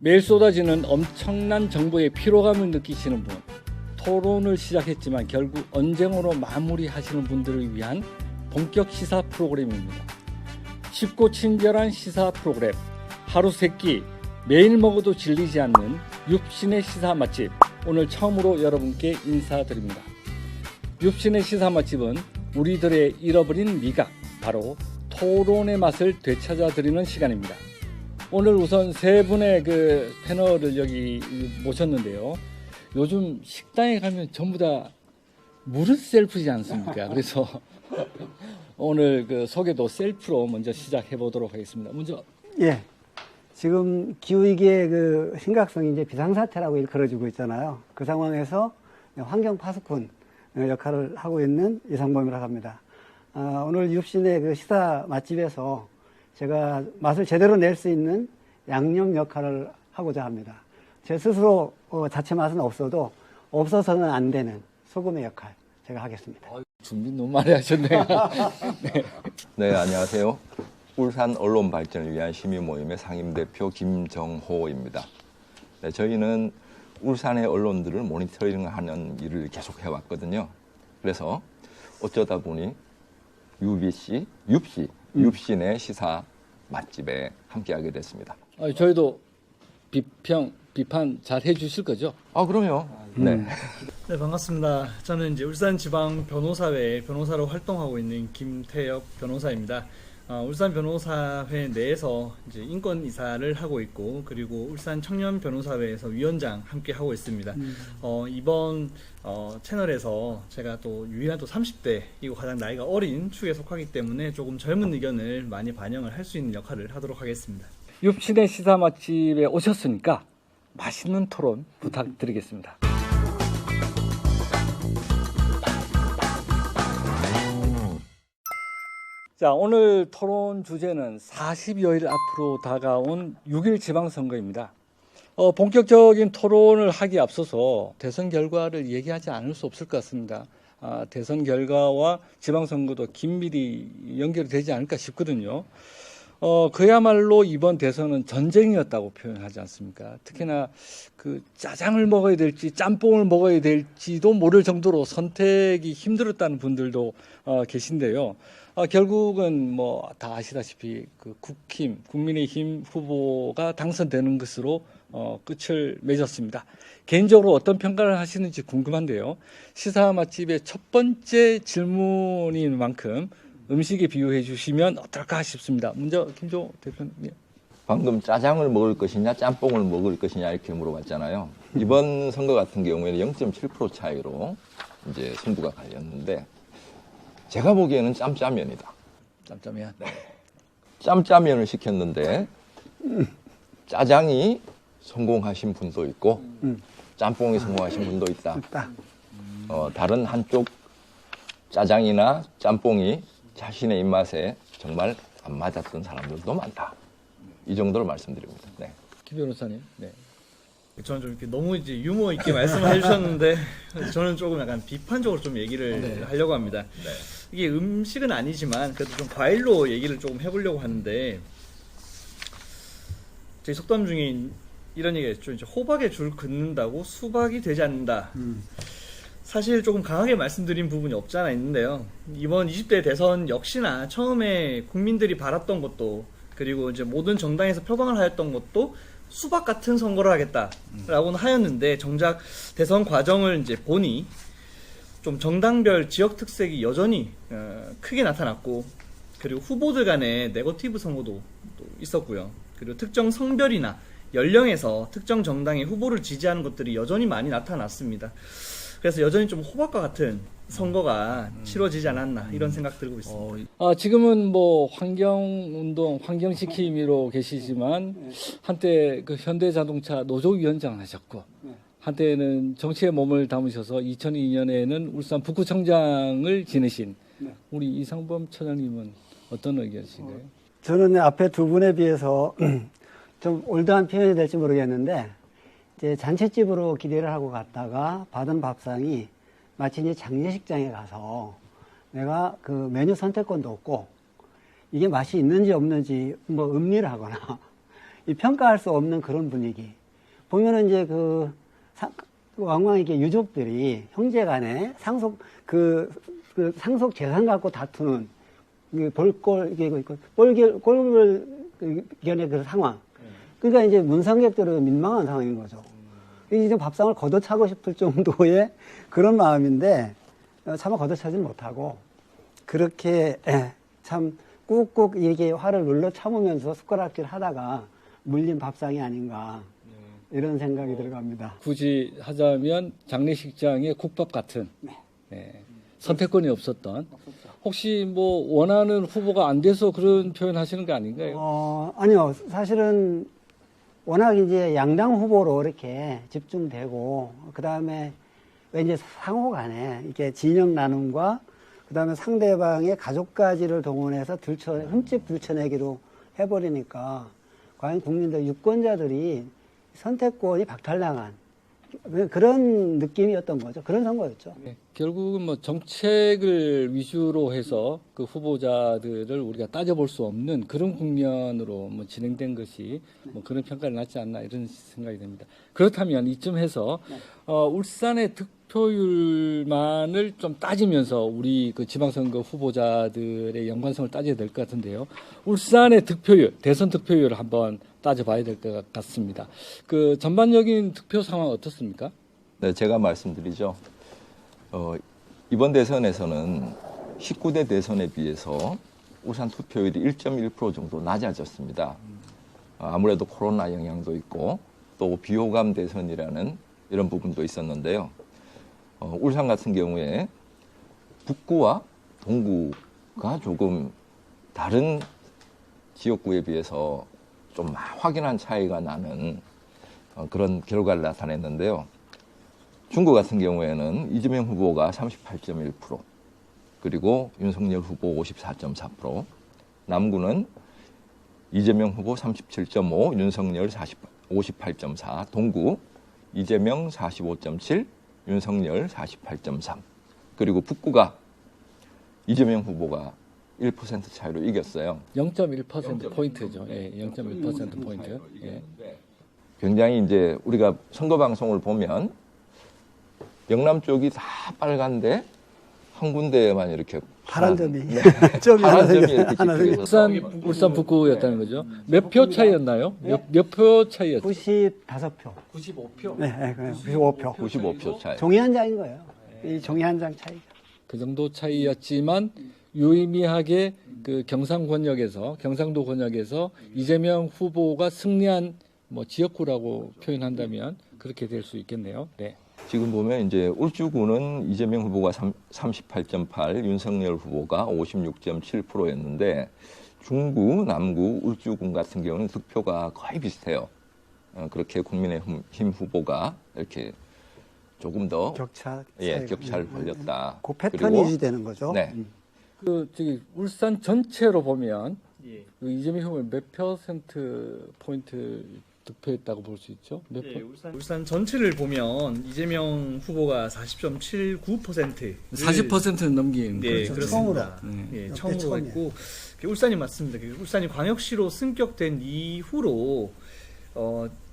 매일 쏟아지는 엄청난 정보의 피로감을 느끼시는 분, 토론을 시작했지만 결국 언쟁으로 마무리하시는 분들을 위한 본격 시사 프로그램입니다. 쉽고 친절한 시사 프로그램, 하루 세끼 매일 먹어도 질리지 않는 육신의 시사 맛집, 오늘 처음으로 여러분께 인사드립니다. 육신의 시사 맛집은 우리들의 잃어버린 미각, 바로 토론의 맛을 되찾아드리는 시간입니다. 오늘 우선 세 분의 그 패널을 여기 모셨는데요. 요즘 식당에 가면 전부 다 무릇 셀프지 않습니까? 그래서 오늘 그 소개도 셀프로 먼저 시작해 보도록 하겠습니다. 먼저. 예. 지금 기후위기의 그 심각성이 이제 비상사태라고 일컬어지고 있잖아요. 그 상황에서 환경 파수꾼 역할을 하고 있는 이상범이라고 합니다. 오늘 육신의 그 시사 맛집에서 제가 맛을 제대로 낼 수 있는 양념 역할을 하고자 합니다. 제 스스로 자체 맛은 없어서는 안 되는 소금의 역할 제가 하겠습니다. 준비 너무 많이 하셨네요. 네, 안녕하세요. 울산 언론 발전을 위한 시민 모임의 상임대표 김정호입니다. 네, 저희는 울산의 언론들을 모니터링하는 일을 계속 해왔거든요. 그래서 어쩌다 보니 윷신의 시사 맛집에 함께하게 됐습니다. 저희도 비판 잘 해주실 거죠? 그럼요. 네. 네, 반갑습니다. 저는 이제 울산지방변호사회 변호사로 활동하고 있는 김태엽 변호사입니다. 울산 변호사회 내에서 이제 인권 이사를 하고 있고, 그리고 울산 청년 변호사회에서 위원장 함께 하고 있습니다. 이번 채널에서 제가 또 유일한 또 30대이고 가장 나이가 어린 축에 속하기 때문에 조금 젊은 의견을 많이 반영을 할 수 있는 역할을 하도록 하겠습니다. 육신의 시사 맛집에 오셨으니까 맛있는 토론 부탁드리겠습니다. 자, 오늘 토론 주제는 40여일 앞으로 다가온 6.1 지방선거입니다. 본격적인 토론을 하기에 앞서서 대선 결과를 얘기하지 않을 수 없을 것 같습니다. 대선 결과와 지방선거도 긴밀히 연결이 되지 않을까 싶거든요. 그야말로 이번 대선은 전쟁이었다고 표현하지 않습니까? 특히나 그 짜장을 먹어야 될지 짬뽕을 먹어야 될지도 모를 정도로 선택이 힘들었다는 분들도 계신데요. 결국은 뭐 다 아시다시피 그 국민의힘 후보가 당선되는 것으로 끝을 맺었습니다. 개인적으로 어떤 평가를 하시는지 궁금한데요. 시사 맛집의 첫 번째 질문인 만큼 음식에 비유해 주시면 어떨까 싶습니다. 먼저 김종호 대표님. 방금 짜장을 먹을 것이냐 짬뽕을 먹을 것이냐 이렇게 물어봤잖아요. 이번 선거 같은 경우에는 0.7% 차이로 이제 승부가 갈렸는데, 제가 보기에는 짬짜면이다. 짬짜면. 네. 짬짜면을 시켰는데 짜장이 성공하신 분도 있고 짬뽕이 성공하신 분도 있다. 다른 한쪽 짜장이나 짬뽕이 자신의 입맛에 정말 안 맞았던 사람들도 많다. 이 정도로 말씀드립니다. 네. 김 변호사님. 네. 저는 좀 이렇게 너무 이제 유머 있게 말씀해 주셨는데 저는 조금 약간 비판적으로 좀 얘기를 하려고 합니다. 이게 음식은 아니지만 그래도 좀 과일로 얘기를 조금 해보려고 하는데, 제 속담 중에 이런 얘기가 있죠. 이제 호박에 줄 긋는다고 수박이 되지 않는다. 사실 조금 강하게 말씀드린 부분이 없지 않아 있는데요. 이번 20대 대선 역시나 처음에 국민들이 바랐던 것도, 그리고 이제 모든 정당에서 표방을 하였던 것도 수박 같은 선거를 하겠다라고는 하였는데, 정작 대선 과정을 이제 보니 좀 정당별 지역 특색이 여전히 크게 나타났고, 그리고 후보들 간의 네거티브 선거도 또 있었고요. 그리고 특정 성별이나 연령에서 특정 정당의 후보를 지지하는 것들이 여전히 많이 나타났습니다. 그래서 여전히 좀 호박과 같은 선거가 치러지지 않았나, 이런 생각 들고 있습니다. 지금은 뭐 환경운동, 환경시킴이로 계시지만 한때 그 현대자동차 노조위원장 하셨고, 한때는 정치에 몸을 담으셔서 2002년에는 울산 북구청장을 지내신 우리 이상범 처장님은 어떤 의견이신가요? 저는 앞에 두 분에 비해서 좀 올드한 표현이 될지 모르겠는데, 이제 잔치집으로 기대를 하고 갔다가 받은 밥상이 마치 이제 장례식장에 가서 내가 그 메뉴 선택권도 없고 이게 맛이 있는지 없는지 뭐 음미를 하거나 이 평가할 수 없는 그런 분위기. 보면은 이제 왕왕 이게 유족들이 형제간에 상속 재산 갖고 다투는 꼴결의 그 상황. 그러니까 이제 문상객들은 민망한 상황인 거죠. 이제 밥상을 걷어차고 싶을 정도의 그런 마음인데 차마 걷어차지 못하고 그렇게 참 꾹꾹 이게 화를 눌러 참으면서 숟가락질 하다가 물린 밥상이 아닌가 이런 생각이 들어갑니다. 굳이 하자면 장례식장의 국밥 같은 선택권이 없었던. 혹시 뭐 원하는 후보가 안 돼서 그런 표현 하시는 거 아닌가요? 아니요. 사실은 워낙 이제 양당 후보로 이렇게 집중되고 그다음에 왠지 상호 간에 이렇게 진영 나눔과 그다음에 상대방의 가족까지를 동원해서 흠집 들춰내기로 해버리니까 과연 국민들 유권자들이 선택권이 박탈당한 그런 느낌이었던 거죠. 그런 선거였죠. 결국은 뭐 정책을 위주로 해서 그 후보자들을 우리가 따져볼 수 없는 그런 국면으로 뭐 진행된 것이 뭐 그런 평가를 낳지 않나 이런 생각이 듭니다. 그렇다면 이쯤 해서 울산의 득표율만을 좀 따지면서 우리 그 지방선거 후보자들의 연관성을 따져야 될 것 같은데요. 울산의 득표율, 대선 득표율을 한번 따져봐야 될 것 같습니다. 그 전반적인 득표 상황 어떻습니까? 네, 제가 말씀드리죠. 이번 대선에서는 19대 대선에 비해서 울산 투표율이 1.1% 정도 낮아졌습니다. 아무래도 코로나 영향도 있고 또 비호감 대선이라는 이런 부분도 있었는데요. 울산 같은 경우에 북구와 동구가 조금 다른 지역구에 비해서 좀 확연한 차이가 나는 그런 결과를 나타냈는데요. 중구 같은 경우에는 이재명 후보가 38.1%, 그리고 윤석열 후보 54.4%, 남구는 이재명 후보 37.5, 윤석열 58.4, 동구 이재명 45.7, 윤석열 48.3, 그리고 북구가 이재명 후보가 1% 차이로 이겼어요. 0.1%포인트죠. 예, 0.1%포인트. 예. 굉장히 이제 우리가 선거 방송을 보면 영남 쪽이 다 빨간데 한 군데에만 이렇게 파란 점이 파란 점이 이렇게 찍혀서 울산 북구였다는 거죠. 몇 표 차이였나요? 몇 표 차이였죠? 95표. 95표. 네, 95표. 95표 차이. 종이 한 장인 거예요. 이 종이 한 장 차이. 그 정도 차이였지만 유의미하게 그 경상도 권역에서 이재명 후보가 승리한 뭐 지역구라고 표현한다면 그렇게 될 수 있겠네요. 네. 지금 보면 이제 울주구는 이재명 후보가 38.8, 윤석열 후보가 56.7%였는데 중구, 남구, 울주군 같은 경우는 득표가 거의 비슷해요. 그렇게 국민의힘 후보가 이렇게 조금 더 격차를 벌렸다. 그 패턴이 유지되는 거죠. 네. 그 울산 전체로 보면 그 이재명 후보 몇 %포인트 득표했다고 볼 수 있죠? 몇 네, 울산 전체를 보면 이재명 후보가 40.79%를 40%는 넘긴 네, 그렇죠. 그렇습니다. 네, 처음으로 처음이에요. 했고 울산이 맞습니다. 울산이 광역시로 승격된 이후로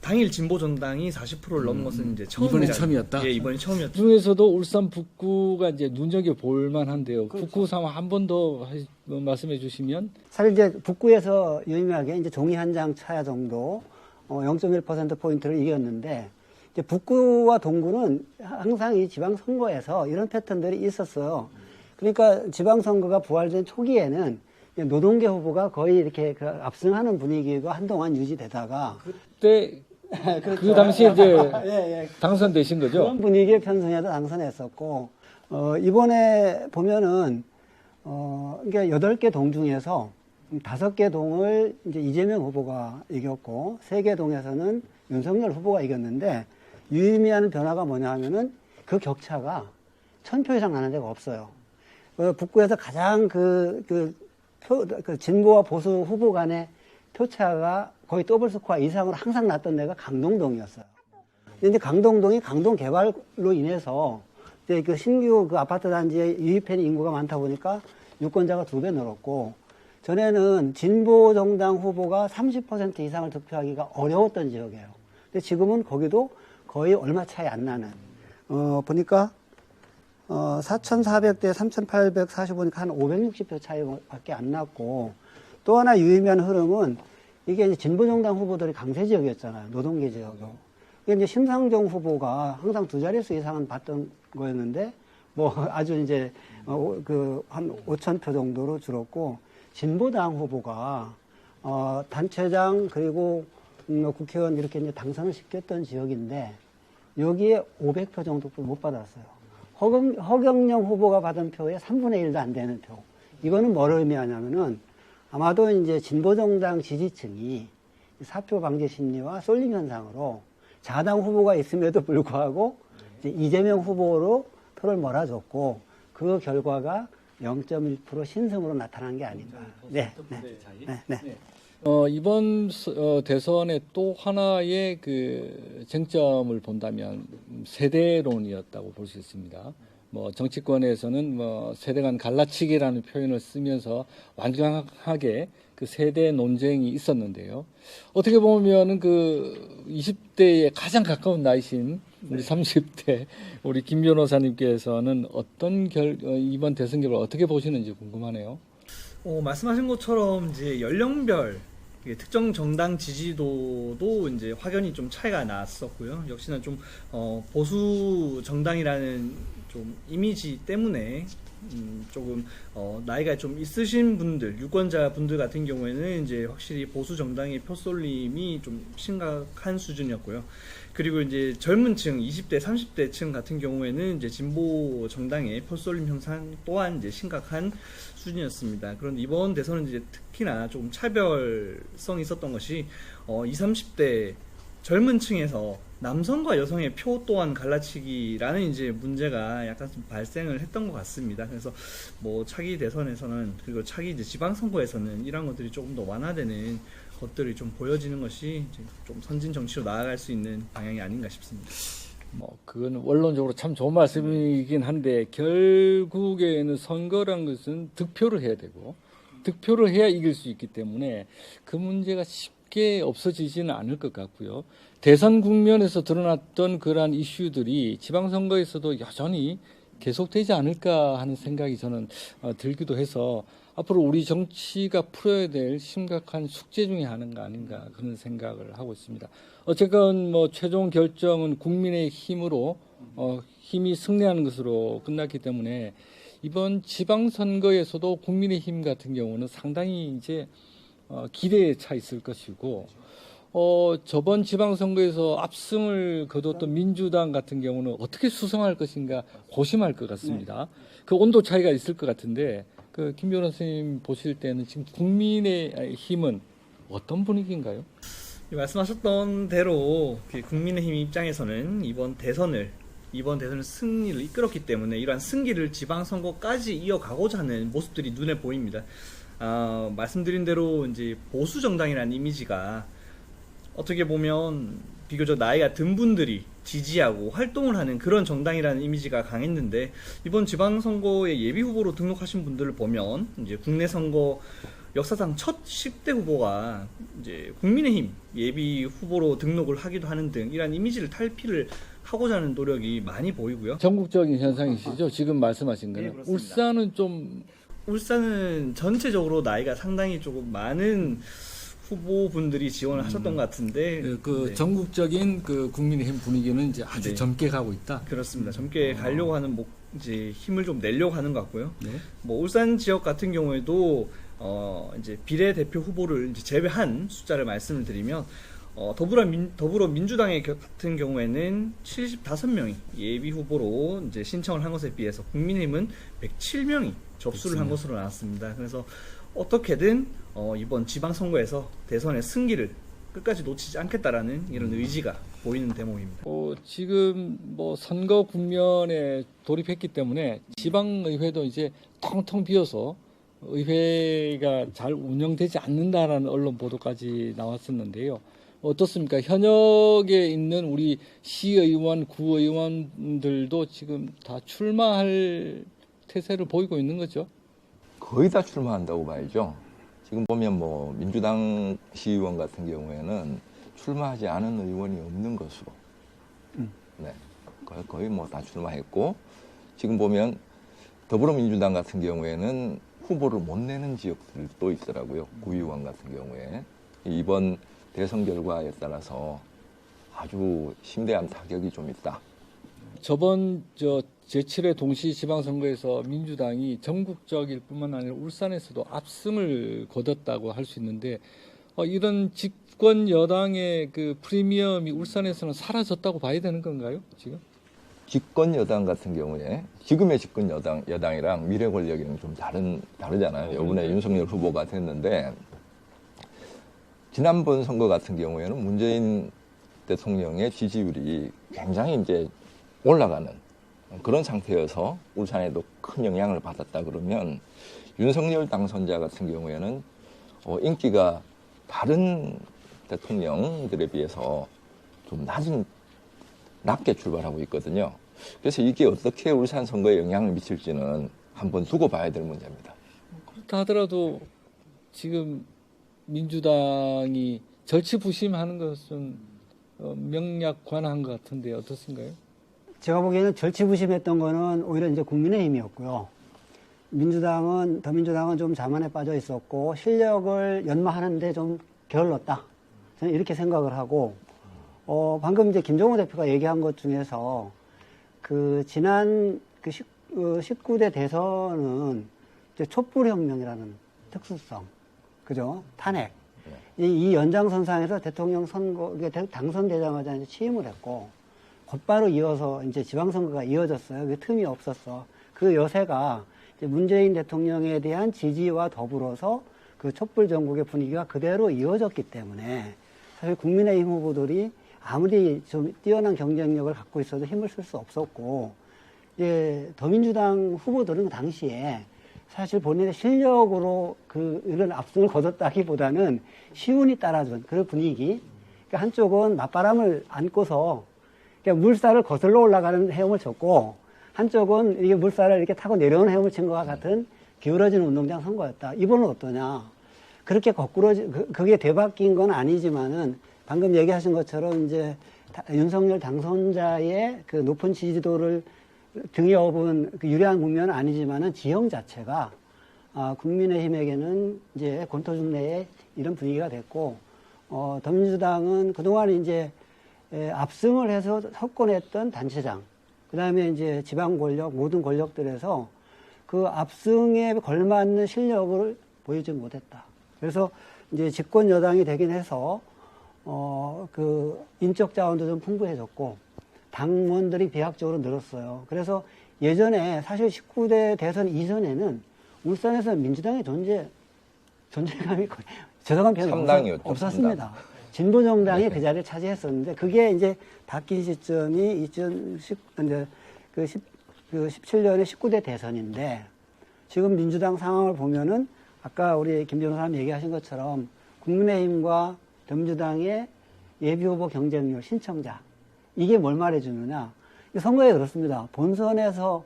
당일 진보 정당이 40%를 넘은 것은 이제 이번에 처음이었다. 예, 이번이 처음이었죠. 중에서도 울산 북구가 이제 눈여겨 볼 만한데요. 북구 상황 한 번 더 말씀해 주시면. 사실 이제 북구에서 유의미하게 이제 종이 한 장 차야 정도 0.1%포인트를 이겼는데, 이제 북구와 동구는 항상 이 지방선거에서 이런 패턴들이 있었어요. 그러니까 지방선거가 부활된 초기에는 노동계 후보가 거의 이렇게 압승하는 분위기가 한동안 유지되다가. 그때, 그렇죠. 그 당시에 이제 당선되신 거죠? 그런 분위기의 편성에도 당선했었고, 이번에 보면은, 그러니까 8개 동 중에서 5개 동을 이제 이재명 후보가 이겼고 3개 동에서는 윤석열 후보가 이겼는데 유의미한 변화가 뭐냐 하면은 그 격차가 1000표 이상 나는 데가 없어요. 북구에서 가장 진보와 보수 후보 간의 표차가 거의 더블 스코어 이상으로 항상 났던 데가 강동동이었어요. 근데 강동동이 강동 개발로 인해서 이제 신규 아파트 단지에 유입한 인구가 많다 보니까 유권자가 2배 늘었고, 전에는 진보 정당 후보가 30% 이상을 득표하기가 어려웠던 지역이에요. 근데 지금은 거기도 거의 얼마 차이 안 나는. 보니까 4,400대 3,845니까 한 560표 차이밖에 안 났고, 또 하나 유의미한 흐름은 이게 이제 진보정당 후보들이 강세 지역이었잖아요. 노동계 지역으로. 이게 이제 심상정 후보가 항상 두 자릿수 이상은 받던 거였는데, 뭐 아주 이제 한 5,000표 정도로 줄었고, 진보당 후보가 단체장 그리고 국회의원 이렇게 이제 당선을 시켰던 지역인데, 여기에 500표 정도 못 받았어요. 허경영 후보가 받은 표의 3분의 1도 안 되는 표. 이거는 뭘 의미하냐면은 아마도 이제 진보정당 지지층이 사표 방지 심리와 쏠림 현상으로 자당 후보가 있음에도 불구하고 이제 이재명 후보로 표를 몰아줬고, 그 결과가 0.1% 신승으로 나타난 게 아닌가. 네. 이번 대선의 또 하나의 그 쟁점을 본다면 세대론이었다고 볼 수 있습니다. 뭐 정치권에서는 뭐 세대 간 갈라치기라는 표현을 쓰면서 완강하게 그 세대 논쟁이 있었는데요. 어떻게 보면은 그 20대에 가장 가까운 나이신 우리 30대 우리 김 변호사님께서는 이번 대선 결과를 어떻게 보시는지 궁금하네요. 말씀하신 것처럼 이제 연령별 특정 정당 지지도도 이제 확연히 좀 차이가 났었고요. 역시나 좀 보수 정당이라는 좀 이미지 때문에 조금 나이가 좀 있으신 분들, 유권자 분들 같은 경우에는 이제 확실히 보수 정당의 표쏠림이 좀 심각한 수준이었고요. 그리고 이제 젊은 층, 20대, 30대 층 같은 경우에는 이제 진보 정당의 표쏠림 현상 또한 이제 심각한 수준이었습니다. 그런데 이번 대선은 이제 특히나 조금 차별성이 있었던 것이 20, 30대 젊은 층에서 남성과 여성의 표 또한 갈라치기라는 이제 문제가 약간 좀 발생을 했던 것 같습니다. 그래서 뭐 차기 대선에서는, 그리고 차기 이제 지방선거에서는 이런 것들이 조금 더 완화되는 것들이 좀 보여지는 것이 이제 좀 선진 정치로 나아갈 수 있는 방향이 아닌가 싶습니다. 뭐 그건 원론적으로 참 좋은 말씀이긴 한데, 결국에는 선거란 것은 득표를 해야 되고 득표를 해야 이길 수 있기 때문에 그 문제가 쉽게 없어지지는 않을 것 같고요. 대선 국면에서 드러났던 그러한 이슈들이 지방선거에서도 여전히 계속되지 않을까 하는 생각이 저는 들기도 해서 앞으로 우리 정치가 풀어야 될 심각한 숙제 중에 하나가 아닌가 그런 생각을 하고 있습니다. 어쨌건 뭐 최종 결정은 국민의 힘으로 힘이 승리하는 것으로 끝났기 때문에 이번 지방선거에서도 국민의힘 같은 경우는 상당히 이제 기대에 차 있을 것이고, 저번 지방선거에서 압승을 거뒀던 민주당 같은 경우는 어떻게 수성할 것인가 고심할 것 같습니다. 그 온도 차이가 있을 것 같은데, 그 김 변호사님 보실 때는 지금 국민의힘은 어떤 분위기인가요? 말씀하셨던 대로 국민의힘 입장에서는 이번 대선을 승리를 이끌었기 때문에 이러한 승기를 지방선거까지 이어가고자 하는 모습들이 눈에 보입니다. 말씀드린 대로 이제 보수 정당이라는 이미지가 어떻게 보면 비교적 나이가 든 분들이 지지하고 활동을 하는 그런 정당이라는 이미지가 강했는데, 이번 지방선거에 예비 후보로 등록하신 분들을 보면 이제 국내 선거 역사상 첫 10대 후보가 이제 국민의힘 예비 후보로 등록을 하기도 하는 등 이러한 이미지를 탈피를 하고자 하는 노력이 많이 보이고요. 전국적인 현상이시죠? 지금 말씀하신 거는. 네, 그렇습니다. 울산은 전체적으로 나이가 상당히 조금 많은 후보분들이 지원을 하셨던 것 같은데, 네. 전국적인 그 국민의힘 분위기는 이제 아주 네. 젊게 가고 있다. 그렇습니다. 젊게 가려고 하는 이제 힘을 좀 내려고 하는 것 같고요. 네. 뭐 울산 지역 같은 경우에도 이제 비례대표 후보를 이제 제외한 숫자를 말씀을 드리면, 더불어민주당의 같은 경우에는 75명이 예비 후보로 이제 신청을 한 것에 비해서 국민의힘은 107명이 접수를 한 것으로 나왔습니다. 그래서 어떻게든 이번 지방선거에서 대선의 승기를 끝까지 놓치지 않겠다라는 이런 의지가 보이는 대목입니다. 지금 뭐 선거 국면에 돌입했기 때문에 지방의회도 이제 텅텅 비어서 의회가 잘 운영되지 않는다라는 언론 보도까지 나왔었는데요. 어떻습니까? 현역에 있는 우리 시의원, 구의원들도 지금 다 출마할 태세를 보이고 있는 거죠? 거의 다 출마한다고 봐야죠. 지금 보면 뭐 민주당 시의원 같은 경우에는 출마하지 않은 의원이 없는 것으로, 네, 거의 뭐 다 출마했고, 지금 보면 더불어민주당 같은 경우에는 후보를 못 내는 지역들도 있더라고요. 구의원 같은 경우에. 이번 대선 결과에 따라서 아주 심대한 타격이 좀 있다. 저번 제7회 동시 지방선거에서 민주당이 전국적일 뿐만 아니라 울산에서도 압승을 거뒀다고 할 수 있는데 이런 집권 여당의 그 프리미엄이 울산에서는 사라졌다고 봐야 되는 건가요, 지금? 집권 여당 같은 경우에 지금의 집권 여당이랑 미래 권력이랑 좀 다르잖아요. 이번에 윤석열 후보가 됐는데 지난번 선거 같은 경우에는 문재인 대통령의 지지율이 굉장히 이제 올라가는 그런 상태여서 울산에도 큰 영향을 받았다 그러면 윤석열 당선자 같은 경우에는 인기가 다른 대통령들에 비해서 좀 낮게 출발하고 있거든요. 그래서 이게 어떻게 울산 선거에 영향을 미칠지는 한번 두고 봐야 될 문제입니다. 그렇다 하더라도 지금 민주당이 절치부심하는 것은 명약관한 것 같은데 어떻습니까? 제가 보기에는 절치부심했던 거는 오히려 이제 국민의힘이었고요. 더민주당은 좀 자만에 빠져 있었고 실력을 연마하는데 좀 게을렀다. 저는 이렇게 생각을 하고, 방금 이제 김종호 대표가 얘기한 것 중에서 지난 19대 대선은 이제 촛불혁명이라는 특수성, 그죠? 탄핵. 이 연장선상에서 대통령 선거, 당선되자마자 이제 취임을 했고, 곧바로 이어서 이제 지방선거가 이어졌어요. 그 틈이 없었어. 그 여세가 이제 문재인 대통령에 대한 지지와 더불어서 그 촛불 전국의 분위기가 그대로 이어졌기 때문에 사실 국민의힘 후보들이 아무리 좀 뛰어난 경쟁력을 갖고 있어도 힘을 쓸 수 없었고, 더민주당 후보들은 그 당시에 사실 본인의 실력으로 이런 압승을 거뒀다기보다는 시운이 따라준 그런 분위기. 그러니까 한쪽은 맞바람을 안고서 그러니까 물살을 거슬러 올라가는 헤엄을 쳤고, 한쪽은 이게 물살을 이렇게 타고 내려오는 헤엄을 친 것과 같은 기울어진 운동장 선거였다. 이번은 어떠냐? 그렇게 그게 되바뀐 건 아니지만은 방금 얘기하신 것처럼 이제 윤석열 당선자의 그 높은 지지도를 등에 업은 그 유리한 국면은 아니지만은 지형 자체가 국민의힘에게는 이제 권토중내에 이런 분위기가 됐고, 더민주당은 그동안 이제 압승을 해서 석권했던 단체장, 그 다음에 이제 지방 권력, 모든 권력들에서 그 압승에 걸맞는 실력을 보이지 못했다. 그래서 이제 집권 여당이 되긴 해서, 인적 자원도 좀 풍부해졌고, 당원들이 비약적으로 늘었어요. 그래서 예전에 사실 19대 대선 이전에는 울산에서 민주당의 존재감이 거의 저당한 편이 없었습니다. 진보정당이 그 자리를 차지했었는데, 그게 이제 바뀐 시점이 17년의 19대 대선인데, 지금 민주당 상황을 보면은 아까 우리 김 변호사님 얘기하신 것처럼 국민의힘과 더민주당의 예비후보 경쟁률 신청자, 이게 뭘 말해주느냐. 선거에 그렇습니다. 본선에서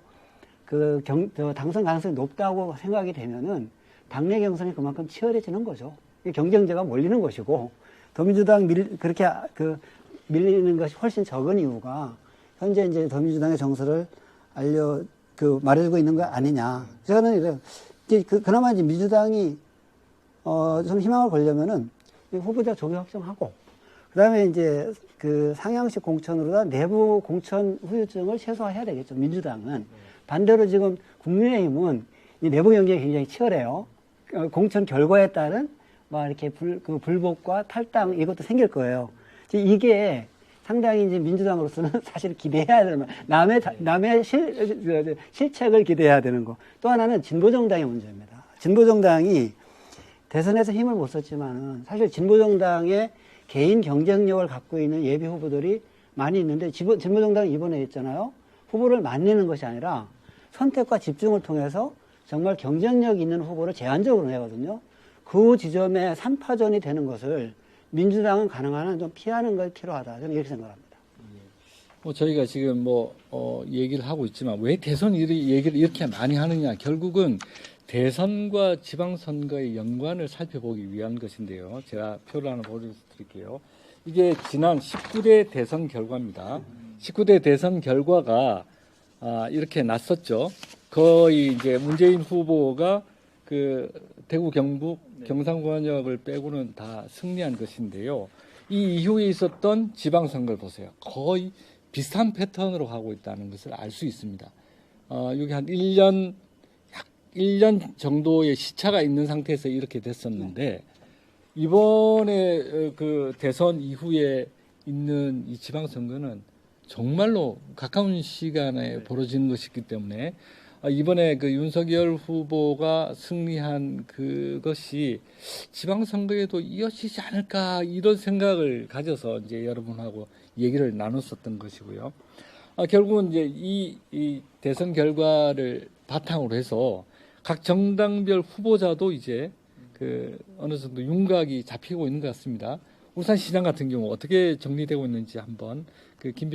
당선 가능성이 높다고 생각이 되면은 당내 경선이 그만큼 치열해지는 거죠. 경쟁자가 몰리는 것이고, 더민주당 그렇게 밀리는 것이 훨씬 적은 이유가 현재 이제 더민주당의 정서를 말해주고 있는 거 아니냐. 저는 그나마 이제 민주당이 좀 희망을 걸려면은 후보자 조기 확정하고, 그 다음에 이제 상향식 공천으로다 내부 공천 후유증을 최소화해야 되겠죠. 민주당은. 반대로 지금 국민의힘은 이 내부 경쟁이 굉장히 치열해요. 공천 결과에 따른 이렇게 불복과 탈당 이것도 생길 거예요. 이게 상당히 이제 민주당으로서는 사실 기대해야 되는 남의 실책을 기대해야 되는 거. 또 하나는 진보정당의 문제입니다. 진보정당이 대선에서 힘을 못 썼지만은 사실 진보정당의 개인 경쟁력을 갖고 있는 예비 후보들이 많이 있는데, 진보정당이 이번에 했잖아요. 후보를 만나는 것이 아니라 선택과 집중을 통해서 정말 경쟁력 있는 후보를 제한적으로 내거든요. 그 지점에 3파전이 되는 것을 민주당은 가능한 한 좀 피하는 걸 필요하다. 저는 이렇게 생각합니다. 저희가 지금 얘기를 하고 있지만 왜 대선 얘기를 이렇게 많이 하느냐. 결국은 대선과 지방선거의 연관을 살펴보기 위한 것인데요. 제가 표를 하나 보여드릴게요. 이게 지난 19대 대선 결과입니다. 19대 대선 결과가 이렇게 났었죠. 거의 이제 문재인 후보가 그 대구, 경북, 경상권역을 빼고는 다 승리한 것인데요. 이 이후에 있었던 지방선거를 보세요. 거의 비슷한 패턴으로 가고 있다는 것을 알 수 있습니다. 여기 한 1년 정도의 시차가 있는 상태에서 이렇게 됐었는데, 이번에 그 대선 이후에 있는 이 지방선거는 정말로 가까운 시간에 벌어지는 것이기 때문에 이번에 그 윤석열 후보가 승리한 그것이 지방선거에도 이어지지 않을까 이런 생각을 가져서 이제 여러분하고 얘기를 나눴었던 것이고요. 결국은 이제 이 대선 결과를 바탕으로 해서 각 정당별 후보자도 이제 그 어느 정도 윤곽이 잡히고 있는 것 같습니다. 울산시장 같은 경우 어떻게 정리되고 있는지 한번 그 김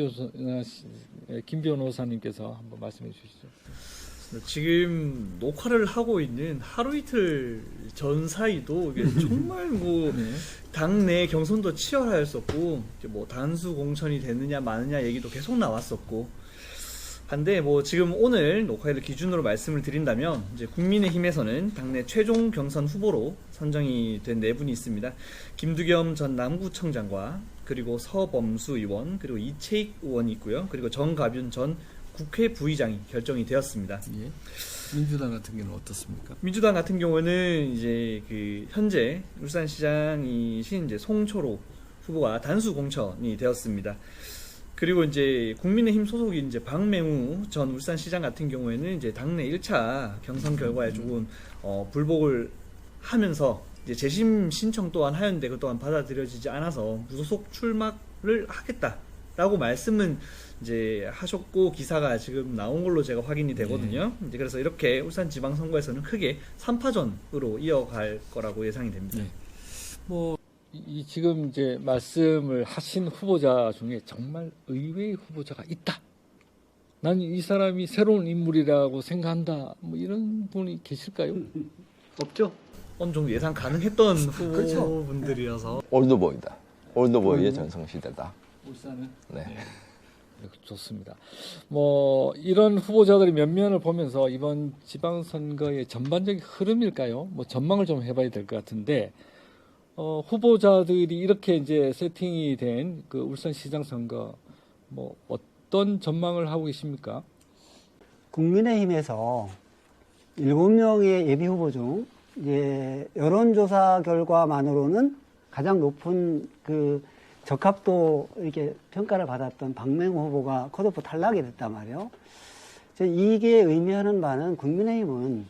변호사님께서 한번 말씀해 주시죠. 지금 녹화를 하고 있는 하루 이틀 전 사이도 이게 정말 뭐 당내 경선도 치열하였었고, 뭐 단수 공천이 됐느냐 마느냐 얘기도 계속 나왔었고 한데, 뭐 지금 오늘 녹화일을 기준으로 말씀을 드린다면 이제 국민의힘에서는 당내 최종 경선 후보로 선정이 된 네 분이 있습니다. 김두겸 전 남구청장과 그리고 서범수 의원, 그리고 이채익 의원이 있고요. 그리고 정가윤 전 국회 부의장이 결정이 되었습니다. 예. 민주당 같은 경우는 어떻습니까? 민주당 같은 경우는 이제 그 현재 울산시장이신 이제 송초로 후보가 단수 공천이 되었습니다. 그리고 이제 국민의힘 소속인 이제 박맹우 전 울산시장 같은 경우에는 이제 당내 1차 경선 결과에 조금 불복을 하면서 이제 재심 신청 또한 하였는데 그 또한 받아들여지지 않아서 무소속 출마를 하겠다라고 말씀은 이제 하셨고, 기사가 지금 나온 걸로 제가 확인이 되거든요. 이제 그래서 이렇게 울산지방선거에서는 크게 3파전으로 이어갈 거라고 예상이 됩니다. 뭐 이 지금 이제 말씀을 하신 후보자 중에 정말 의외의 후보자가 있다. 난 이 사람이 새로운 인물이라고 생각한다. 뭐 이런 분이 계실까요? 없죠. 어느 정도 예상 가능했던 후보분들이어서 올드보이다. 올드보이의 전성시대다. 울산은 네. 좋습니다. 뭐 이런 후보자들의 면면을 보면서 이번 지방선거의 전반적인 흐름일까요? 뭐 전망을 좀 해봐야 될 것 같은데, 후보자들이 이렇게 이제 세팅이 된 그 울산시장 선거, 뭐 어떤 전망을 하고 계십니까? 국민의힘에서 7명의 예비 후보 중 이제 여론조사 결과만으로는 가장 높은 그 적합도 이렇게 평가를 받았던 박맹호 후보가 컷오프 탈락이 됐단 말이에요. 이게 의미하는 바는 국민의힘은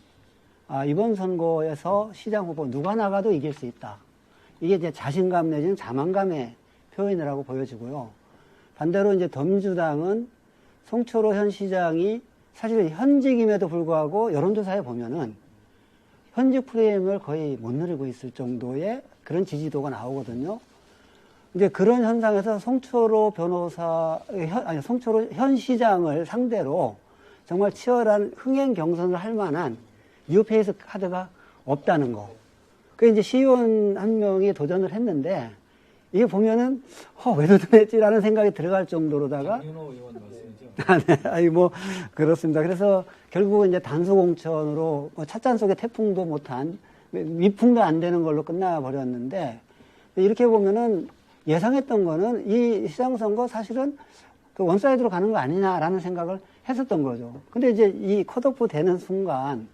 이번 선거에서 시장 후보 누가 나가도 이길 수 있다. 이게 이제 자신감 내지는 자만감의 표현이라고 보여지고요. 반대로 이제 더민주당은 송철호 현 시장이 사실 현직임에도 불구하고 여론조사에 보면은 현직 프레임을 거의 못 누리고 있을 정도의 그런 지지도가 나오거든요. 이제 그런 현상에서 송철호 송철호 현 시장을 상대로 정말 치열한 흥행 경선을 할 만한 뉴페이스 카드가 없다는 거. 그 이제 시의원 한 명이 도전을 했는데, 이게 보면은, 왜 도전했지라는 생각이 들어갈 정도로다가. 윤호 의원 말씀이죠? 네. 아니, 뭐, 그렇습니다. 그래서 결국은 이제 단수 공천으로 찻잔 속에 태풍도 못한, 미풍도 안 되는 걸로 끝나버렸는데, 이렇게 보면은 예상했던 거는 이 시장 선거 사실은 그 원사이드로 가는 거 아니냐라는 생각을 했었던 거죠. 근데 이제 이 컷오프 되는 순간,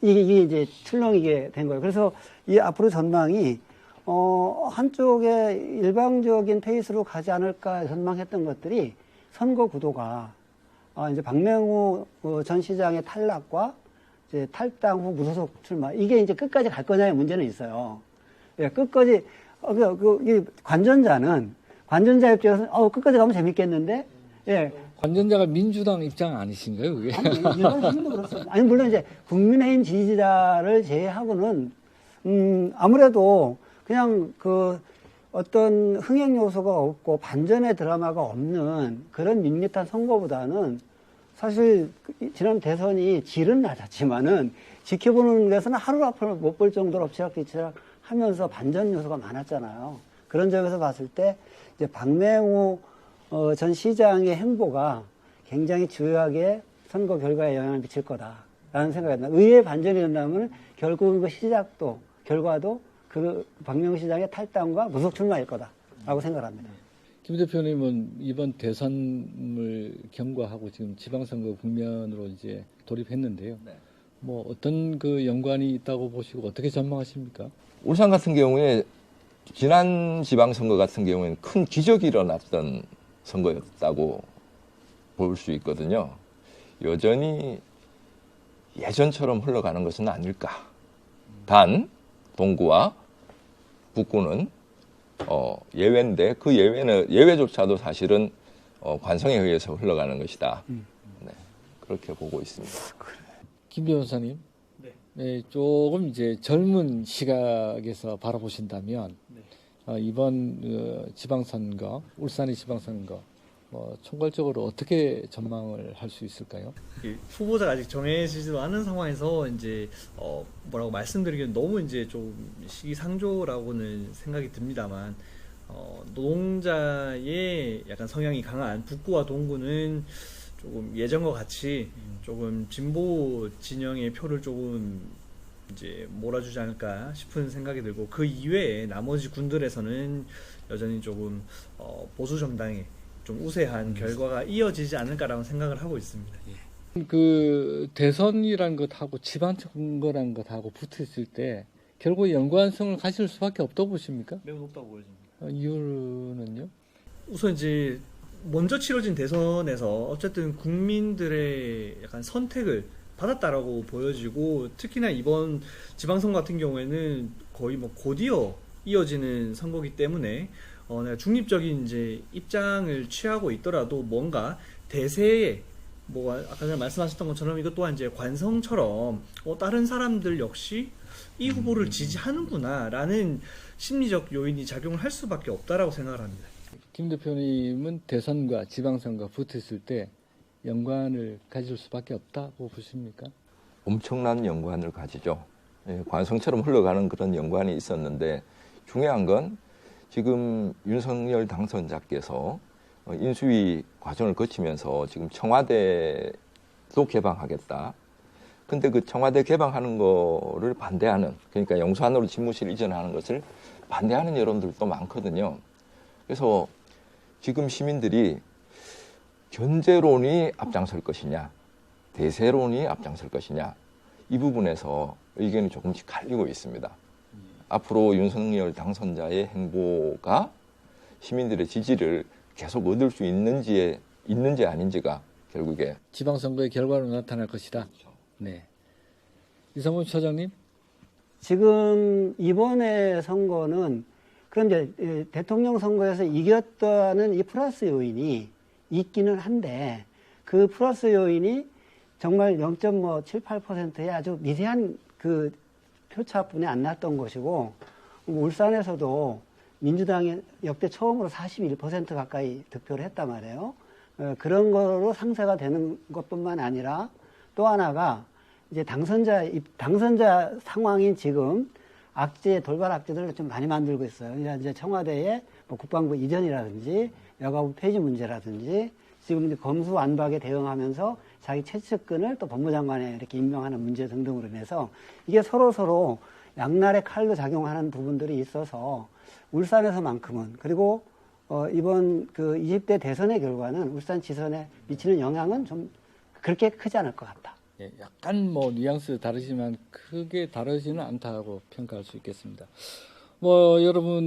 이게 이제 출렁이게 된 거예요. 그래서 이 앞으로 전망이, 한쪽에 일방적인 페이스로 가지 않을까 전망했던 것들이 선거 구도가, 이제 박맹우 전 시장의 탈락과 이제 탈당 후 무소속 출마, 이게 이제 끝까지 갈 거냐의 문제는 있어요. 예, 끝까지, 이 관전자 입장에서는, 끝까지 가면 재밌겠는데, 예. 관전자가 민주당 입장 아니신가요, 그게? 아니, 일반적으로 그렇습니다. 아니, 물론 이제 국민의힘 지지자를 제외하고는, 아무래도 그냥 어떤 흥행 요소가 없고 반전의 드라마가 없는 그런 밋밋한 선거보다는 사실 지난 대선이 질은 낮았지만은 지켜보는 데서는 하루 앞을 못 볼 정도로 엎치락뒤치락 하면서 반전 요소가 많았잖아요. 그런 점에서 봤을 때 이제 박맹호 전 시장의 행보가 굉장히 주요하게 선거 결과에 영향을 미칠 거다라는 생각이 듭니다. 의외의 반전이 된다면 결국은 그 시작도 결과도 그 박명호 시장의 탈당과 무속 출마일 거다라고 생각합니다. 김 대표님은 이번 대선을 경과하고 지금 지방선거 국면으로 이제 돌입했는데요. 네. 뭐 어떤 그 연관이 있다고 보시고 어떻게 전망하십니까? 울산 같은 경우에 지난 지방선거 같은 경우에는 큰 기적이 일어났던 선거였다고 볼 수 있거든요. 여전히 예전처럼 흘러가는 것은 아닐까. 단 동구와 북구는 예외인데 그 예외조차도 사실은 관성에 의해서 흘러가는 것이다. 네, 그렇게 보고 있습니다. 김 변호사님, 네. 네, 조금 이제 젊은 시각에서 바라보신다면 이번 지방선거, 울산의 지방선거 총괄적으로 어떻게 전망을 할 수 있을까요? 후보자가 아직 정해지지도 않은 상황에서 이제 뭐라고 말씀드리기는 너무 이제 좀 시기상조라고는 생각이 듭니다만 노동자의 약간 성향이 강한 북구와 동구는 조금 예전과 같이 조금 진보 진영의 표를 조금 이제 몰아주지 않을까 싶은 생각이 들고 그 이외에 나머지 군들에서는 여전히 조금 보수 정당의 좀 우세한 결과가 이어지지 않을까라는 생각을 하고 있습니다. 그 대선이란 것하고 지방선거란 것하고 붙어 있을 때 결국 연관성을 가질 수밖에 없다고 보십니까? 매우 높다고 보여집니다. 이유는요? 우선 이제 먼저 치러진 대선에서 어쨌든 국민들의 약간 선택을 받았다라고 보여지고 특히나 이번 지방선거 같은 경우에는 거의 뭐 곧이어 이어지는 선거기 때문에 내가 중립적인 이제 입장을 취하고 있더라도 뭔가 대세에 뭐 아까 전에 말씀하셨던 것처럼 이것 또한 이제 관성처럼 다른 사람들 역시 이 후보를 지지하는구나라는 심리적 요인이 작용을 할 수밖에 없다라고 생각을 합니다. 김 대표님은 대선과 지방선거 붙어 있을 때 연관을 가질 수밖에 없다고 보십니까? 엄청난 연관을 가지죠. 관성처럼 흘러가는 그런 연관이 있었는데 중요한 건 지금 윤석열 당선자께서 인수위 과정을 거치면서 지금 청와대도 개방하겠다. 근데 그 청와대 개방하는 거를 반대하는, 그러니까 영수안으로 집무실 이전하는 것을 반대하는 여론들도 많거든요. 그래서 지금 시민들이 견제론이 앞장설 것이냐, 대세론이 앞장설 것이냐, 이 부분에서 의견이 조금씩 갈리고 있습니다. 앞으로 윤석열 당선자의 행보가 시민들의 지지를 계속 얻을 수 있는지 아닌지가 결국에 지방선거의 결과로 나타날 것이다. 네. 이상범 처장님? 지금 이번에 선거는 그런데 대통령 선거에서 이겼다는 이 플러스 요인이 있기는 한데 그 플러스 요인이 정말 0.78%의 아주 미세한 그 표차뿐이 안 났던 것이고 울산에서도 민주당이 역대 처음으로 41% 가까이 득표를 했단 말이에요. 그런 거로 상쇄가 되는 것뿐만 아니라 또 하나가 이제 당선자 상황인 지금 돌발 악재들을 좀 많이 만들고 있어요. 이제 청와대의 뭐 국방부 이전이라든지 여가부 폐지 문제라든지 지금 이제 검수 완박에 대응하면서 자기 최측근을 또 법무장관에 이렇게 임명하는 문제 등등으로 인해서 이게 서로 양날의 칼로 작용하는 부분들이 있어서 울산에서만큼은 그리고 이번 그 20대 대선의 결과는 울산 지선에 미치는 영향은 좀 그렇게 크지 않을 것 같다. 예, 약간 뭐 뉘앙스 다르지만 크게 다르지는 않다고 평가할 수 있겠습니다. 뭐 여러분들에게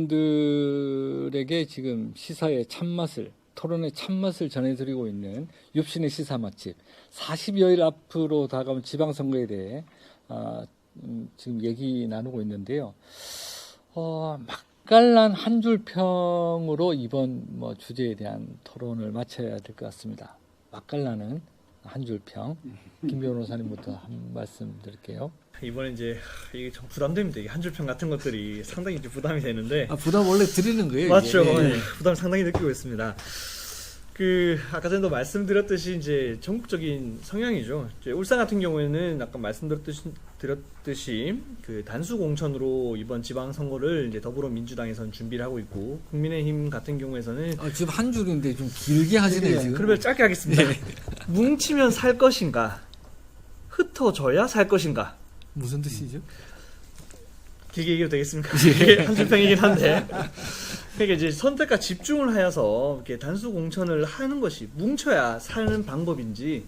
지금 시사의 참맛을 토론의 참맛을 전해드리고 있는 육신의 시사 맛집 40여일 앞으로 다가온 지방선거에 대해 지금 얘기 나누고 있는데요. 맛깔난 한 줄 평으로 이번 뭐 주제에 대한 토론을 마쳐야 될 것 같습니다. 맛깔나는 한 줄 평. 김 변호사님부터 한 말씀 드릴게요. 이번에 이제 이게 좀 부담됩니다. 이게 한 줄평 같은 것들이 상당히 이제 부담이 되는데. 부담 원래 드리는 거예요? 맞죠. 이게. 네. 부담 상당히 느끼고 있습니다. 아까 전에도 말씀드렸듯이 이제 전국적인 성향이죠. 이제 울산 같은 경우에는 아까 말씀드렸듯이 그 단수 공천으로 이번 지방선거를 이제 더불어민주당에서는 준비를 하고 있고, 국민의힘 같은 경우에서는 지금 한 줄인데 좀 길게 하시네요. 지금. 그러면 짧게 하겠습니다. 뭉치면 살 것인가, 흩어져야 살 것인가. 무슨 뜻이죠? 길게 얘기해도 되겠습니까? 이게 한 줄평이긴 한데. 그러니까 이제 선택과 집중을 하여서 이렇게 단수 공천을 하는 것이 뭉쳐야 사는 방법인지,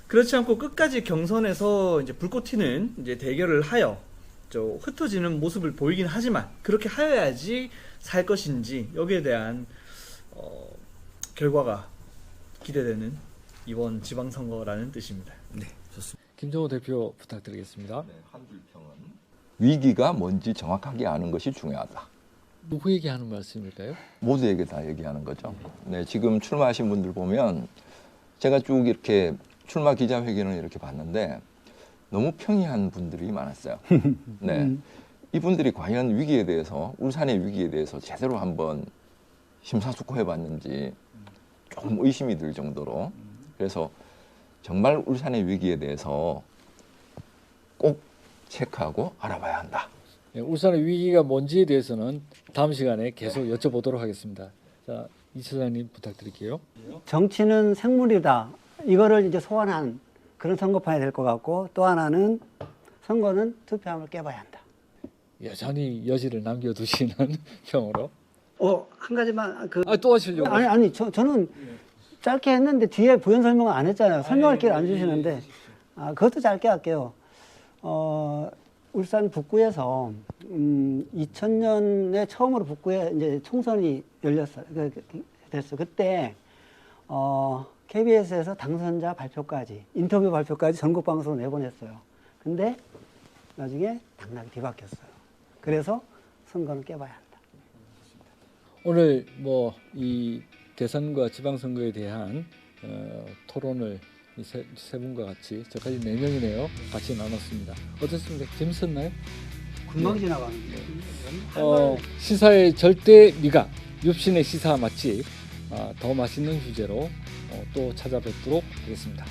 그렇지 않고 끝까지 경선에서 이제 불꽃 튀는 이제 대결을 하여 흩어지는 모습을 보이긴 하지만 그렇게 하여야지 살 것인지, 여기에 대한 결과가 기대되는 이번 지방선거라는 뜻입니다. 네, 좋습니다. 김정호 대표 부탁드리겠습니다. 한 줄평은 위기가 뭔지 정확하게 아는 것이 중요하다. 누구에게 하는 말씀일까요? 모두에게 다 얘기하는 거죠. 네, 지금 출마하신 분들 보면 제가 쭉 이렇게 출마 기자회견을 이렇게 봤는데 너무 평이한 분들이 많았어요. 네, 이분들이 과연 위기에 대해서, 울산의 위기에 대해서 제대로 한번 심사숙고해봤는지 조금 의심이 들 정도로, 그래서 정말 울산의 위기에 대해서 꼭 체크하고 알아봐야 한다. 네, 울산의 위기가 뭔지에 대해서는 다음 시간에 계속 여쭤보도록 하겠습니다. 자, 이 차장님 부탁드릴게요. 정치는 생물이다. 이거를 이제 소환한 그런 선거판이 될 것 같고, 또 하나는 선거는 투표함을 깨봐야 한다. 여전히 여지를 남겨두시는 평으로. 한 가지만 또 하시려고. 아니 저는 짧게 했는데 뒤에 부연 설명을 안 했잖아요. 설명할 기회를 안 주시는데 그것도 짧게 할게요. 울산 북구에서 2000년에 처음으로 북구에 이제 총선이 열렸어요. 됐어. 그때 KBS에서 당선자 발표까지, 인터뷰 발표까지 전국 방송을 내보냈어요. 근데 나중에 당락이 뒤바뀌었어요. 그래서 선거는 깨봐야 한다. 오늘 이 대선과 지방선거에 대한 토론을 이 세 분과 같이, 저까지 4명이네요. 같이 나눴습니다. 어떻습니까? 재밌었나요? 금방 지나가는데. 시사의 절대 미각, 육신의 시사 맛집, 더 맛있는 주제로 또 찾아뵙도록 하겠습니다.